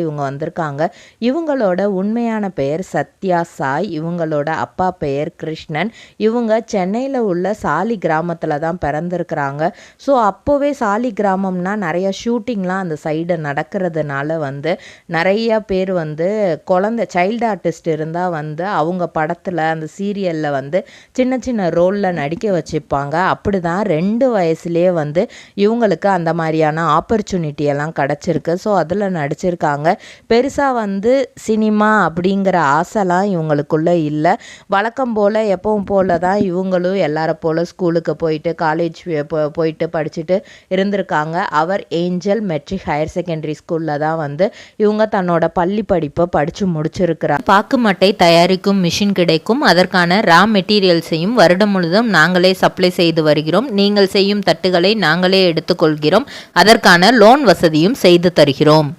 இவங்க வந்திருக்காங்க. இவங்களோட உண்மையான பெயர் சத்யா சாய். இவங்களோட அப்பா பெயர் கிருஷ்ணன். இவங்க சென்னையில் உள்ள சாலி கிராமத்தில் தான் பிறந்திருக்கிறாங்க. ஸோ அப்போவே சாலி கிராமம்னா நிறைய ஷூட்டிங்லாம் அந்த சைடு நடக்கிறதுனால நிறைய பேர் குழந்தை சைல்டு ஆர்டிஸ்ட் இருந்தால் அவங்க படத்தில் அந்த சீரியலில் சின்ன சின்ன ரோலில் நடிக்க வச்சுப்பாங்க. அப்படி தான் 2 வயசுலேயே இவங்களுக்கு அந்த மாதிரியான ஆப்பர்ச்சுனிட்டி எல்லாம் கிடச்சிருக்கு. ஸோ அதில் நடிச்சிருக்காங்க. பெருசாக சினிமா அப்படிங்கிற ஆசைலாம் இவங்களுக்குள்ளே இல்லை. வழக்கம் போல் எப்பவும் போல தான் இவங்களும் எல்லார போல் ஸ்கூலுக்கு போயிட்டு காலேஜ் போயிட்டு படிச்சுட்டு இருந்திருக்காங்க. அவர் ஏஞ்சல் மெட்ரிக் ஹையர் செகண்டரி ஸ்கூலில் தான் இவங்க தன்னோட பள்ளி படிப்பை படித்து முடிச்சிருக்கிறார். பாக்குமட்டை தயாரிக்கும் மிஷின் கிடைக்கும். அதற்கான ரா மெட்டீரியல்ஸையும் வருடம் முழுதும் நாங்களே சப்ளை செய்து வருகிறோம். நீங்கள் செய்யும் தட்டுகளை நாங்களே எடுத்துக்கொள்கிறோம். அதற்கான லோன் வசதியும் செய்து தருகிறோம்.